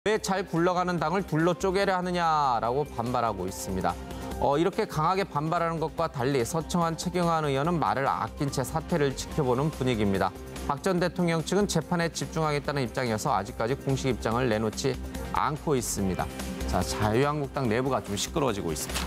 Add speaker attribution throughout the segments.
Speaker 1: 왜 잘 굴러가는 당을 둘로 쪼개려 하느냐라고 반발하고 있습니다. 이렇게 강하게 반발하는 것과 달리 서청한 최경환 의원은 말을 아낀 채 사태를 지켜보는 분위기입니다. 박 전 대통령 측은 재판에 집중하겠다는 입장이어서 아직까지 공식 입장을 내놓지 않고 있습니다. 자, 자유한국당 내부가 좀 시끄러워지고 있습니다.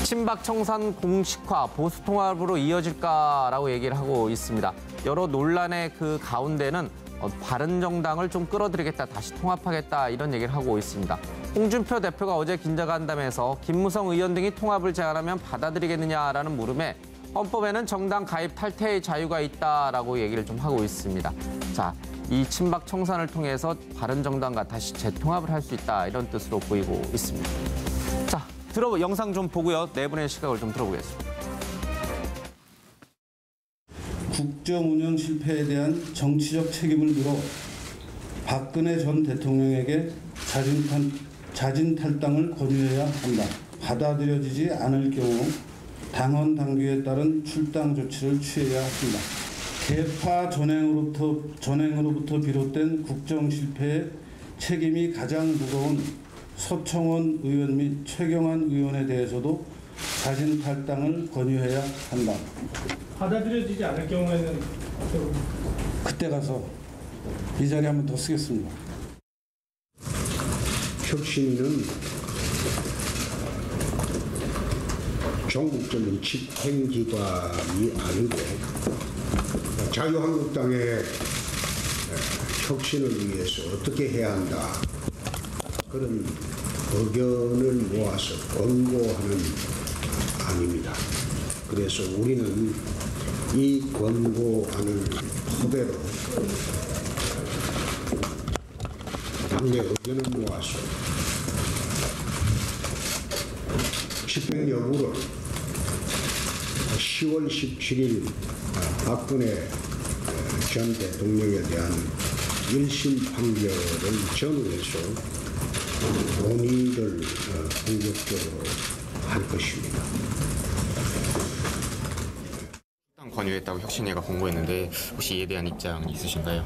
Speaker 1: 친박 청산 공식화, 보수 통합으로 이어질까라고 얘기를 하고 있습니다. 여러 논란의 그 가운데는 바른정당을 좀 끌어들이겠다, 다시 통합하겠다 이런 얘기를 하고 있습니다. 홍준표 대표가 어제 기자간담회에서 김무성 의원 등이 통합을 제안하면 받아들이겠느냐라는 물음에 헌법에는 정당 가입 탈퇴의 자유가 있다라고 얘기를 좀 하고 있습니다. 자, 이 친박 청산을 통해서 바른정당과 다시 재통합을 할 수 있다 이런 뜻으로 보이고 있습니다. 자, 영상 좀 보고요. 네 분의 시각을 좀 들어보겠습니다.
Speaker 2: 국정 운영 실패에 대한 정치적 책임을 물어 박근혜 전 대통령에게 자진 탈당을 권유해야 한다. 받아들여지지 않을 경우 당헌 당규에 따른 출당 조치를 취해야 한다. 개파 전행으로부터 비롯된 국정 실패의 책임이 가장 무거운 서청원 의원 및 최경환 의원에 대해서도 자진 탈당을 권유해야 한다.
Speaker 3: 받아들여지지 않을 경우에는
Speaker 2: 그때 가서 이 자리 한번 더 쓰겠습니다.
Speaker 4: 혁신은 전국적인 집행기관이 아니고 자유한국당의 혁신을 위해서 어떻게 해야 한다. 그런 의견을 모아서 권고하는 안입니다. 그래서 우리는 이 권고안을 토대로 당내 의견을 모아서 집행 여부를 10월 17일 박근혜 전 대통령에 대한 1심 판결을 전후해서 논의를 본격적으로 할 것입니다.
Speaker 5: 권유했다고 혁신위가 공고했는데 혹시 이에 대한 입장 있으신가요?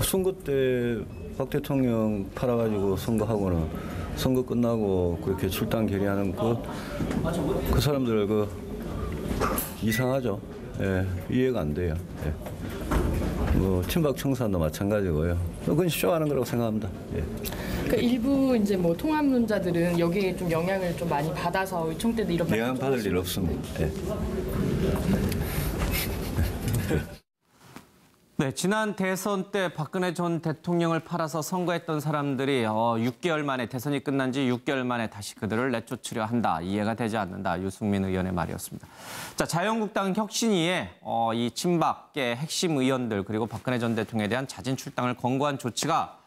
Speaker 6: 선거 때 박 대통령 팔아가지고 선거하고는 선거 끝나고 그렇게 출당 결의하는 그 사람들 이상하죠. 예, 이해가 안 돼요. 예. 뭐 친박 청산도 마찬가지고요. 그건 쇼하는 거라고 생각합니다. 예.
Speaker 7: 그러니까 일부 이제 뭐 통합론자들은 여기에 좀 영향을 좀 많이 받아서 의총 때도 이런
Speaker 6: 영향 받을 일 없습니다. 예.
Speaker 1: 네, 지난 대선 때 박근혜 전 대통령을 팔아서 선거했던 사람들이 6개월 만에 대선이 끝난 지 6개월 만에 다시 그들을 내쫓으려 한다. 이해가 되지 않는다. 유승민 의원의 말이었습니다. 자, 자유한국당 혁신위에 이 친박계 핵심 의원들 그리고 박근혜 전 대통령에 대한 자진 출당을 권고한 조치가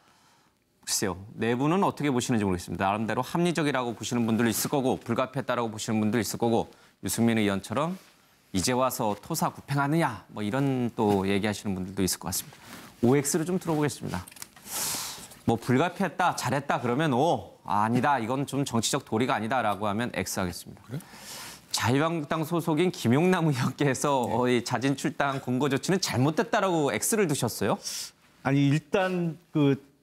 Speaker 1: 글쎄요. 내부는 어떻게 보시는지 모르겠습니다. 나름대로 합리적이라고 보시는 분들도 있을 거고 불가피했다라고 보시는 분들도 있을 거고 유승민 의원처럼 이제 와서 토사 구팽하느냐 뭐 이런 또 얘기하시는 분들도 있을 것 같습니다. OX를 좀 들어보겠습니다. 뭐 불가피했다, 잘했다 그러면 O, 아니다 이건 좀 정치적 도리가 아니다라고 하면 X 하겠습니다. 그래? 자유한국당 소속인 김용남 의원께서 이 자진 출당 권고 조치는 잘못됐다라고 X를 두셨어요?
Speaker 3: 아니 일단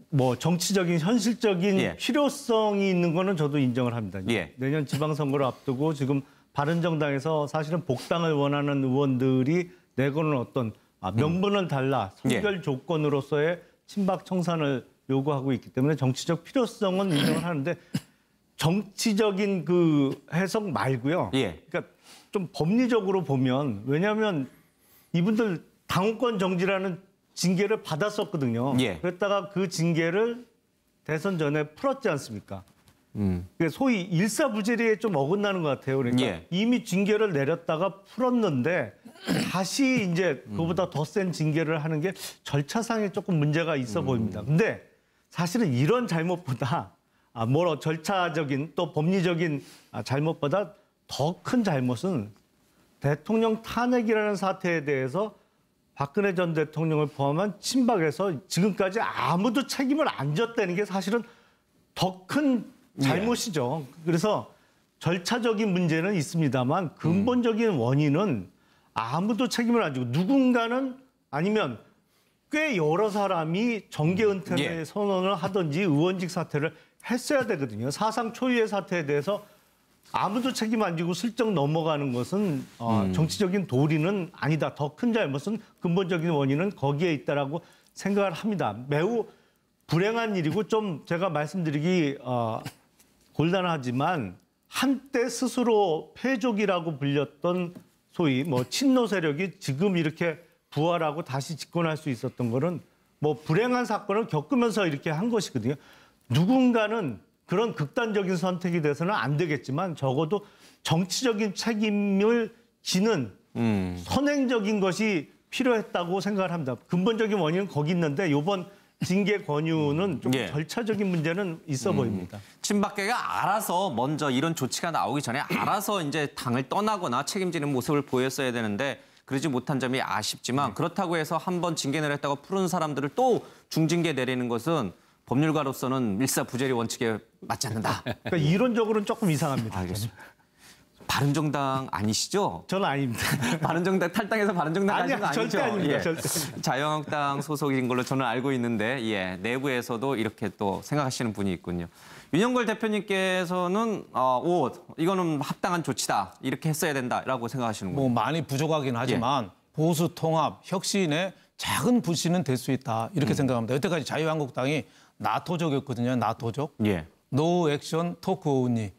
Speaker 3: 뭐 정치적인 현실적인 필요성이 있는 거는 저도 인정을 합니다. 내년 지방선거를 앞두고 지금 바른정당에서 사실은 복당을 원하는 의원들이 내거는 어떤 명분은 달라 선결 조건으로서의 친박 청산을 요구하고 있기 때문에 정치적 필요성은 인정을 하는데 정치적인 해석 말고요. 그러니까 좀 법리적으로 보면 왜냐하면 이분들 당원권 정지라는 징계를 받았었거든요. 그랬다가 그 징계를 대선 전에 풀었지 않습니까? 소위 일사부재리에 좀 어긋나는 것 같아요. 그러니까 이미 징계를 내렸다가 풀었는데 다시 이제 그보다 더 센 징계를 하는 게 절차상에 조금 문제가 있어 보입니다. 근데 사실은 이런 잘못보다 절차적인 또 법리적인 잘못보다 더 큰 잘못은 대통령 탄핵이라는 사태에 대해서 박근혜 전 대통령을 포함한 친박에서 지금까지 아무도 책임을 안 졌다는 게 사실은 더 큰 잘못이죠. 그래서 절차적인 문제는 있습니다만 근본적인 원인은 아무도 책임을 안 지고 누군가는 아니면 꽤 여러 사람이 정계 은퇴
Speaker 1: 예.
Speaker 3: 선언을 하든지 의원직 사퇴를 했어야 되거든요. 사상 초유의 사태에 대해서 아무도 책임 안 지고 슬쩍 넘어가는 것은 정치적인 도리는 아니다. 더 큰 잘못은 근본적인 원인은 거기에 있다라고 생각을 합니다. 매우 불행한 일이고 좀 제가 말씀드리기 곤란하지만 한때 스스로 패족이라고 불렸던 소위 뭐 친노 세력이 지금 이렇게 부활하고 다시 집권할 수 있었던 거는 뭐 불행한 사건을 겪으면서 이렇게 한 것이거든요. 누군가는 그런 극단적인 선택이 돼서는 안 되겠지만 적어도 정치적인 책임을 지는 선행적인 것이 필요했다고 생각을 합니다. 근본적인 원인은 거기 있는데 이번 징계 권유는 좀
Speaker 1: 예.
Speaker 3: 절차적인 문제는 있어 보입니다.
Speaker 1: 친박계가 알아서 먼저 이런 조치가 나오기 전에 알아서 이제 당을 떠나거나 책임지는 모습을 보였어야 되는데 그러지 못한 점이 아쉽지만 그렇다고 해서 한번 징계를 했다고 푸른 사람들을 또 중징계 내리는 것은 법률가로서는 일사부재리 원칙에 맞지 않는다.
Speaker 3: 그러니까 이론적으로는 조금 이상합니다.
Speaker 1: 알겠습니다. 바른정당 아니시죠?
Speaker 3: 저는 아닙니다.
Speaker 1: 바른정당 탈당해서 바른정당
Speaker 3: 아니야,
Speaker 1: 가신 거 아니죠?
Speaker 3: 절대 아닙니다.
Speaker 1: 예.
Speaker 3: 절대.
Speaker 1: 자유한국당 소속인 걸로 저는 알고 있는데 예, 내부에서도 이렇게 또 생각하시는 분이 있군요. 윤영걸 대표님께서는 이거는 합당한 조치다. 이렇게 했어야 된다라고 생각하시는군요.
Speaker 8: 뭐 많이 부족하긴 하지만 보수 통합 혁신의 작은 불씨는 될 수 있다 이렇게 생각합니다. 여태까지 자유한국당이 나토족이었거든요. 나토족.
Speaker 1: 예.
Speaker 8: 노 액션 토크 온리.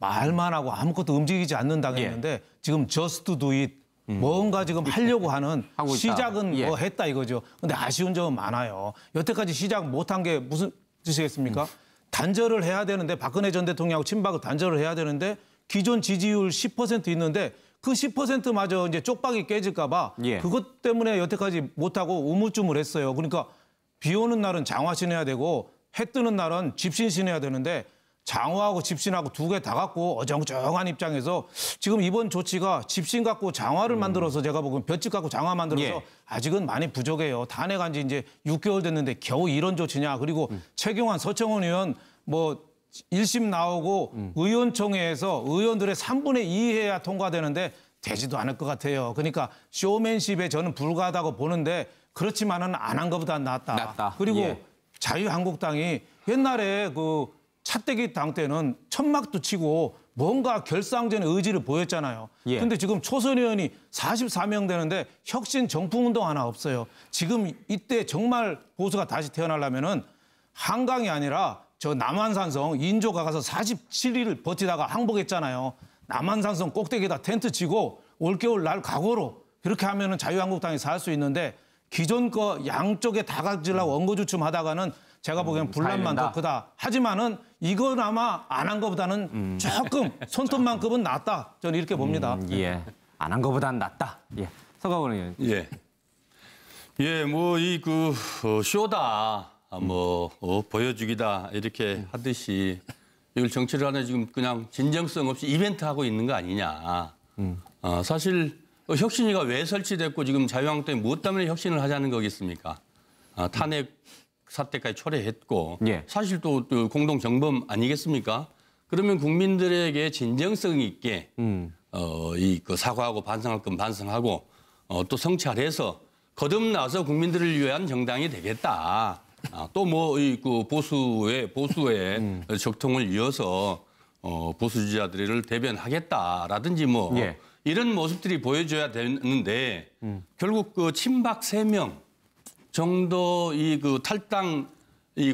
Speaker 8: 말만 하고 아무것도 움직이지 않는 당이었는데 지금 저스트 두 잇 뭔가 지금 하려고 하는
Speaker 1: 하고 있다.
Speaker 8: 시작은
Speaker 1: 예.
Speaker 8: 뭐 했다 이거죠. 근데 아쉬운 점은 많아요. 여태까지 시작 못한 게 무슨 뜻이겠습니까? 단절을 해야 되는데 박근혜 전 대통령하고 친박을 단절을 해야 되는데 기존 지지율 10% 있는데 그 10%마저 이제 쪽박이 깨질까 봐
Speaker 1: 예.
Speaker 8: 그것 때문에 여태까지 못하고 우물쭈물했어요. 그러니까 비 오는 날은 장화신 해야 되고 해 뜨는 날은 집신신 해야 되는데 장화하고 집신하고 두 개 다 갖고 어정쩡한 입장에서 지금 이번 조치가 집신 갖고 장화를 만들어서 제가 보기엔 볏짚 갖고 장화 만들어서
Speaker 1: 예.
Speaker 8: 아직은 많이 부족해요. 탄핵한 지 이제 6개월 됐는데 겨우 이런 조치냐. 그리고 최경환 서청원 의원 뭐 1심 나오고 의원총회에서 의원들의 3분의 2 해야 통과되는데 되지도 않을 것 같아요. 그러니까 쇼맨십에 저는 불과하다고 보는데 그렇지만은 안 한 것보다 낫다. 그리고
Speaker 1: 예.
Speaker 8: 자유한국당이 옛날에 그 차떼기 당 때는 천막도 치고 뭔가 결상전의 의지를 보였잖아요.
Speaker 1: 예.
Speaker 8: 근데 지금 초선 의원이 44명 되는데 혁신 정풍운동 하나 없어요. 지금 이때 정말 보수가 다시 태어나려면은 한강이 아니라 저 남한산성 인조가 가서 47일을 버티다가 항복했잖아요. 남한산성 꼭대기에다 텐트 치고 올겨울 날 각오로 그렇게 하면은 자유한국당이 살 수 있는데 기존 거 양쪽에 다 가지려고 엉거주춤 하다가는 제가 보기엔 분란만 더 크다. 하지만은 이건 아마 안 한 것보다는 조금 손톱만큼은 낫다. 저는 이렇게 봅니다.
Speaker 1: 예. 안 한 것보다는 낫다. 예. 서가원 의원.
Speaker 9: 예. 예, 뭐, 쇼다, 보여주기다, 이렇게 하듯이 이걸 정치를 하는 지금 그냥 진정성 없이 이벤트 하고 있는 거 아니냐. 사실 혁신위가 왜 설치됐고 지금 자유한국당이 무엇 때문에 혁신을 하자는 거겠습니까? 탄핵 사태까지 초래했고
Speaker 1: 예.
Speaker 9: 사실 또 공동 정범 아니겠습니까? 그러면 국민들에게 진정성 있게 그 사과하고 반성할 건 반성하고 또 성찰해서 거듭나서 국민들을 위한 정당이 되겠다. 또 뭐 그 보수의 적통을 이어서 보수 지지자들을 대변하겠다라든지 뭐
Speaker 1: 예.
Speaker 9: 이런 모습들이 보여줘야 되는데 결국 그 친박 3명 정도 그 탈당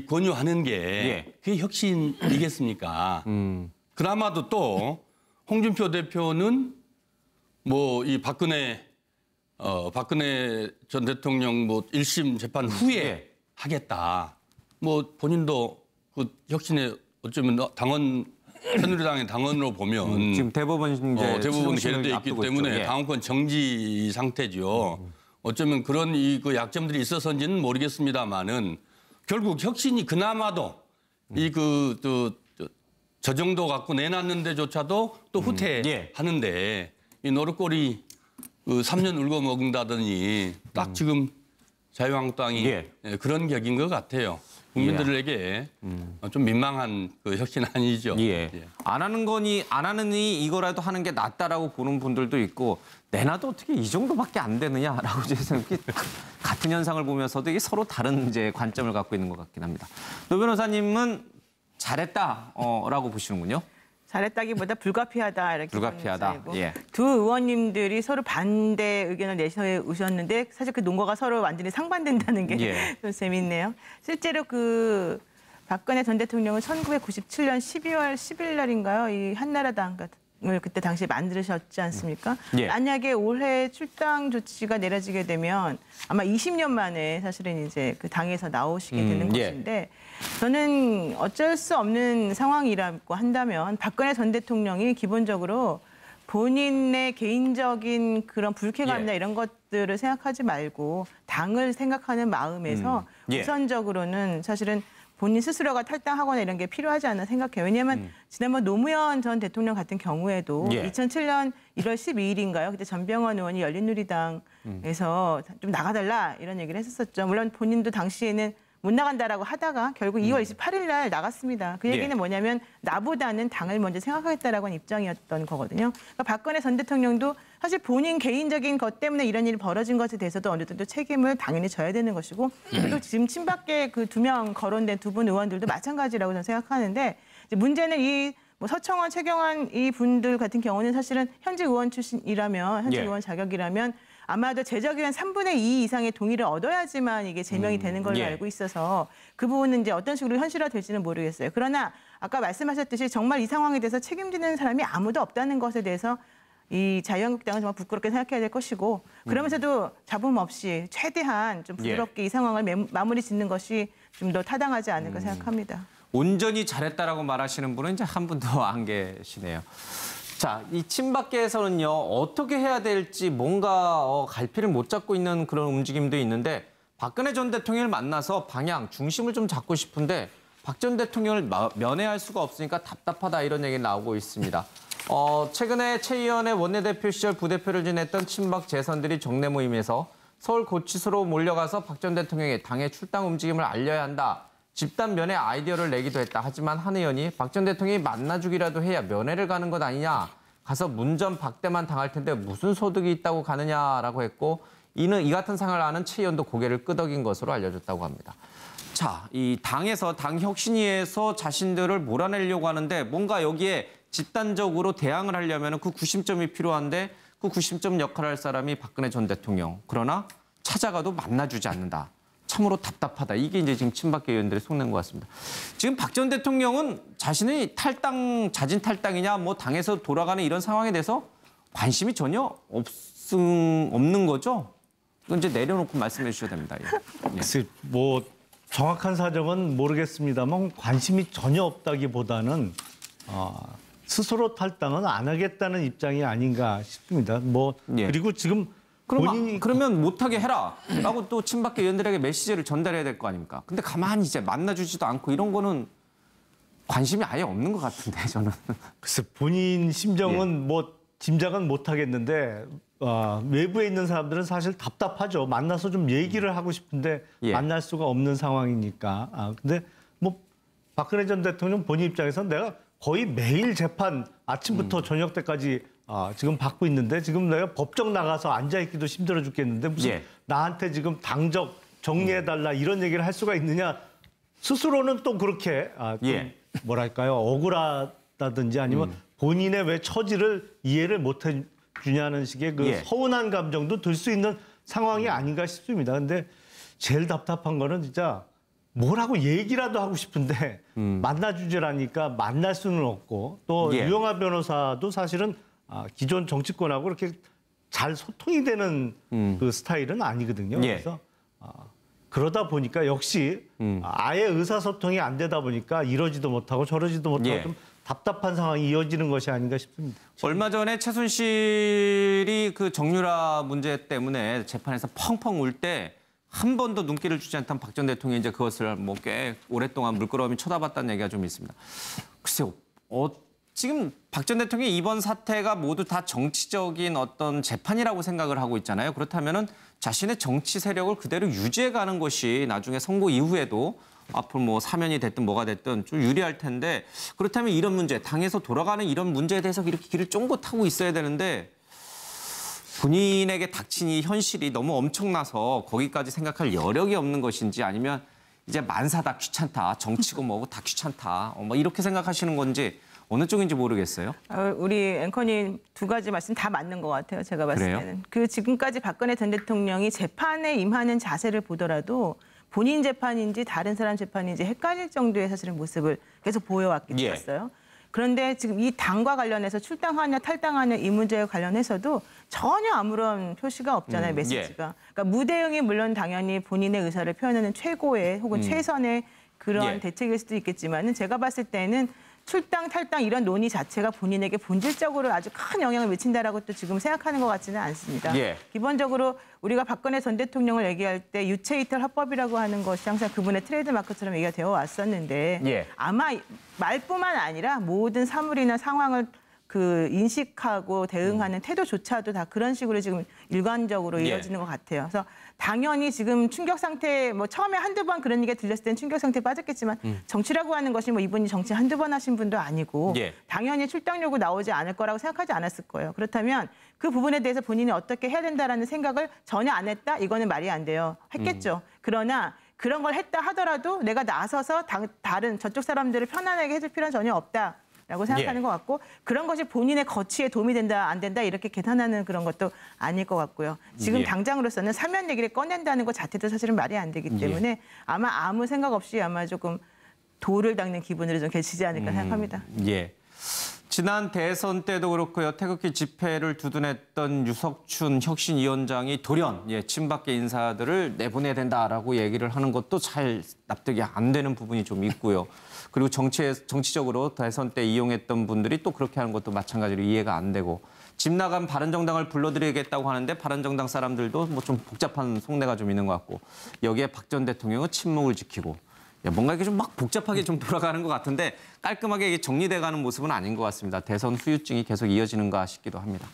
Speaker 9: 권유하는 게
Speaker 1: 예. 그게
Speaker 9: 그게 혁신이겠습니까? 그나마도 또 홍준표 대표는 뭐 이 박근혜 전 대통령 뭐 1심 재판 후에
Speaker 1: 예.
Speaker 9: 하겠다. 뭐 본인도 그 혁신에 어쩌면 새누리당의 당원으로 보면
Speaker 1: 지금 대법원 이제
Speaker 9: 대부분
Speaker 1: 수용심을
Speaker 9: 계류돼 있기
Speaker 1: 앞두고
Speaker 9: 때문에
Speaker 1: 있죠. 예.
Speaker 9: 당원권 정지 상태죠. 어쩌면 그런 그 약점들이 있어서인지는 모르겠습니다만은 결국 혁신이 그나마도 저 정도 갖고 내놨는데조차도 또 후퇴하는데 이 노릇꼬리 3년 울고 먹는다더니 딱 지금 자유한국당이 그런 격인 것 같아요. 국민들에게 좀 민망한 그 혁신 아니죠.
Speaker 1: 예. 안 하느니 이거라도 하는 게 낫다라고 보는 분들도 있고 내놔도 어떻게 이 정도밖에 안 되느냐라고 이렇게 같은 현상을 보면서도 이게 서로 다른 이제 관점을 갖고 있는 것 같긴 합니다. 노 변호사님은 잘했다라고 보시는군요.
Speaker 10: 잘했다기보다 불가피하다 이렇게
Speaker 1: 불가피하다.
Speaker 10: 보는 사이고.
Speaker 1: 예.
Speaker 10: 두 의원님들이 서로 반대 의견을 내세우셨는데 사실 그 논거가 서로 완전히 상반된다는 게
Speaker 1: 예.
Speaker 10: 좀 재밌네요. 실제로 그 박근혜 전 대통령은 1997년 12월 10일 날인가요? 이 한나라당을 그때 당시에 만드셨지 않습니까?
Speaker 1: 예.
Speaker 10: 만약에 올해 출당 조치가 내려지게 되면 아마 20년 만에 사실은 이제 그 당에서 나오시게 되는
Speaker 1: 예.
Speaker 10: 것인데 저는 어쩔 수 없는 상황이라고 한다면 박근혜 전 대통령이 기본적으로 본인의 개인적인 그런 불쾌감이나
Speaker 1: 예.
Speaker 10: 이런 것들을 생각하지 말고 당을 생각하는 마음에서
Speaker 1: 예.
Speaker 10: 우선적으로는 사실은 본인 스스로가 탈당하거나 이런 게 필요하지 않나 생각해요. 왜냐하면 지난번 노무현 전 대통령 같은 경우에도
Speaker 1: 예.
Speaker 10: 2007년 1월 12일인가요? 그때 전병헌 의원이 열린우리당에서 좀 나가달라 이런 얘기를 했었었죠. 물론 본인도 당시에는 못 나간다라고 하다가 결국 2월 28일 날 나갔습니다. 그 얘기는
Speaker 1: 예.
Speaker 10: 뭐냐면 나보다는 당을 먼저 생각하겠다라는 입장이었던 거거든요. 그러니까 박근혜 전 대통령도 사실 본인 개인적인 것 때문에 이런 일이 벌어진 것에 대해서도 어느 정도 책임을 당연히 져야 되는 것이고 또 지금 친박계 그 2명 거론된 두 분 의원들도 마찬가지라고 저는 생각하는데 이제 문제는 이 뭐 서청원, 최경환 이 분들 같은 경우는 사실은 현직 의원 출신이라면 현직
Speaker 1: 예.
Speaker 10: 의원 자격이라면 아마도 제적의원 3분의 2 이상의 동의를 얻어야지만 이게 제명이 되는 걸로
Speaker 1: 예.
Speaker 10: 알고 있어서 그 부분은 이제 어떤 식으로 현실화될지는 모르겠어요. 그러나 아까 말씀하셨듯이 정말 이 상황에 대해서 책임지는 사람이 아무도 없다는 것에 대해서 이 자유한국당은 정말 부끄럽게 생각해야 될 것이고 그러면서도 잡음 없이 최대한 좀 부드럽게 이 상황을 마무리 짓는 것이 좀 더 타당하지 않을까 생각합니다.
Speaker 1: 온전히 잘했다라고 말하시는 분은 이제 한 분도 안 계시네요. 자, 이 친박계에서는요, 어떻게 해야 될지 뭔가 갈피를 못 잡고 있는 그런 움직임도 있는데 박근혜 전 대통령을 만나서 방향, 중심을 좀 잡고 싶은데 박 전 대통령을 면회할 수가 없으니까 답답하다 이런 얘기 나오고 있습니다. 최근에 최 의원의 원내대표 시절 부대표를 지냈던 친박 재선들이 정례 모임에서 서울 고치소로 몰려가서 박 전 대통령의 당의 출당 움직임을 알려야 한다. 집단 면회 아이디어를 내기도 했다. 하지만 한 의원이 박 전 대통령이 만나주기라도 해야 면회를 가는 것 아니냐. 가서 문전 박대만 당할 텐데 무슨 소득이 있다고 가느냐라고 했고 이는 이 같은 상황을 아는 최 의원도 고개를 끄덕인 것으로 알려졌다고 합니다. 자, 이 당에서 당 혁신위에서 자신들을 몰아내려고 하는데 뭔가 여기에 집단적으로 대항을 하려면 그 구심점이 필요한데 그 구심점 역할을 할 사람이 박근혜 전 대통령. 그러나 찾아가도 만나주지 않는다. 참으로 답답하다. 이게 이제 지금 친박계 의원들이 속낸 것 같습니다. 지금 박 전 대통령은 자신의 자진 탈당이냐, 뭐 당에서 돌아가는 이런 상황에 대해서 관심이 전혀 없는 거죠? 이건 이제 내려놓고 말씀해 주셔야 됩니다. 예.
Speaker 3: 글쎄, 뭐 정확한 사정은 모르겠습니다만 관심이 전혀 없다기보다는 스스로 탈당은 안 하겠다는 입장이 아닌가 싶습니다. 뭐
Speaker 1: 예.
Speaker 3: 그리고 지금
Speaker 1: 그러면 못하게 해라라고 또 친박계 의원들에게 메시지를 전달해야 될 거 아닙니까? 근데 가만히 이제 만나주지도 않고 이런 거는 관심이 아예 없는 것 같은데 저는.
Speaker 3: 글쎄 본인 심정은 뭐 짐작은 못 하겠는데 외부에 있는 사람들은 사실 답답하죠. 만나서 좀 얘기를 하고 싶은데 만날 수가 없는 상황이니까. 근데 뭐 박근혜 전 대통령 본인 입장에서는 내가 거의 매일 재판 아침부터 저녁 때까지 지금 받고 있는데 지금 내가 법정 나가서 앉아있기도 힘들어 죽겠는데 무슨 나한테 지금 당적 정리해달라 이런 얘기를 할 수가 있느냐. 스스로는 또 그렇게 좀 뭐랄까요. 억울하다든지 아니면 본인의 왜 처지를 이해를 못 해주냐는 식의 그 서운한 감정도 들 수 있는 상황이 아닌가 싶습니다. 근데 제일 답답한 거는 진짜 뭐라고 얘기라도 하고 싶은데 만나주지라니까 만날 수는 없고 또 유영하 변호사도 사실은 기존 정치권하고 이렇게 잘 소통이 되는 그 스타일은 아니거든요. 그래서 그러다 보니까 역시 아예 의사소통이 안 되다 보니까 이러지도 못하고 저러지도 못하고 좀 답답한 상황이 이어지는 것이 아닌가 싶습니다.
Speaker 1: 얼마 전에 최순실이 그 정유라 문제 때문에 재판에서 펑펑 울 때 한 번도 눈길을 주지 않던 박 전 대통령이 이제 그것을 뭐 꽤 오랫동안 물끄러미 쳐다봤다는 얘기가 좀 있습니다. 글쎄요, 지금 박 전 대통령이 이번 사태가 모두 다 정치적인 어떤 재판이라고 생각을 하고 있잖아요. 그렇다면은 자신의 정치 세력을 그대로 유지해가는 것이 나중에 선거 이후에도 앞으로 뭐 사면이 됐든 뭐가 됐든 좀 유리할 텐데 그렇다면 이런 문제, 당에서 돌아가는 이런 문제에 대해서 이렇게 길을 쫑긋 하고 있어야 되는데 본인에게 닥친 이 현실이 너무 엄청나서 거기까지 생각할 여력이 없는 것인지 아니면 이제 만사 다 귀찮다, 정치고 뭐고 다 귀찮다, 뭐 이렇게 생각하시는 건지 어느 쪽인지 모르겠어요.
Speaker 10: 우리 앵커님 두 가지 말씀 다 맞는 것 같아요. 제가 봤을
Speaker 1: 그래요?
Speaker 10: 때는. 그 지금까지 박근혜 전 대통령이 재판에 임하는 자세를 보더라도 본인 재판인지 다른 사람 재판인지 헷갈릴 정도의 사실은 모습을 계속 보여왔기 때문이었어요. 그런데 지금 이 당과 관련해서 출당하냐 탈당하냐 이 문제에 관련해서도 전혀 아무런 표시가 없잖아요, 메시지가. 그러니까 무대응이 물론 당연히 본인의 의사를 표현하는 최고의 혹은 최선의 그런 대책일 수도 있겠지만은 제가 봤을 때는 출당, 탈당 이런 논의 자체가 본인에게 본질적으로 아주 큰 영향을 미친다라고 또 지금 생각하는 것 같지는 않습니다. 기본적으로 우리가 박근혜 전 대통령을 얘기할 때 유체이탈 화법이라고 하는 것이 항상 그분의 트레이드마크처럼 얘기가 되어 왔었는데 아마 말뿐만 아니라 모든 사물이나 상황을 그 인식하고 대응하는 태도조차도 다 그런 식으로 지금 일관적으로 이어지는 것 같아요. 그래서 당연히 지금 충격 상태, 뭐 처음에 한두 번 그런 얘기가 들렸을 때는 충격 상태에 빠졌겠지만 정치라고 하는 것이 뭐 이분이 정치 한두 번 하신 분도 아니고 당연히 출당 요구 나오지 않을 거라고 생각하지 않았을 거예요. 그렇다면 그 부분에 대해서 본인이 어떻게 해야 된다라는 생각을 전혀 안 했다? 이거는 말이 안 돼요. 했겠죠. 그러나 그런 걸 했다 하더라도 내가 나서서 다른 저쪽 사람들을 편안하게 해줄 필요는 전혀 없다. 라고 생각하는 것 같고 그런 것이 본인의 거취에 도움이 된다 안 된다 이렇게 계산하는 그런 것도 아닐 것 같고요. 지금 당장으로서는 사면 얘기를 꺼낸다는 것 자체도 사실은 말이 안 되기 때문에 아마 아무 생각 없이 아마 조금 돌을 닦는 기분으로 좀 계시지 않을까 생각합니다.
Speaker 1: 지난 대선 때도 그렇고요. 태극기 집회를 두둔했던 유석춘 혁신위원장이 돌연 친박계 인사들을 내보내야 된다라고 얘기를 하는 것도 잘 납득이 안 되는 부분이 좀 있고요. 그리고 정치적으로 대선 때 이용했던 분들이 또 그렇게 하는 것도 마찬가지로 이해가 안 되고 집 나간 바른정당을 불러들이겠다고 하는데 바른정당 사람들도 뭐 좀 복잡한 속내가 좀 있는 것 같고 여기에 박 전 대통령은 침묵을 지키고 뭔가 이렇게 좀 막 복잡하게 좀 돌아가는 것 같은데 깔끔하게 정리돼가는 모습은 아닌 것 같습니다. 대선 후유증이 계속 이어지는가 싶기도 합니다.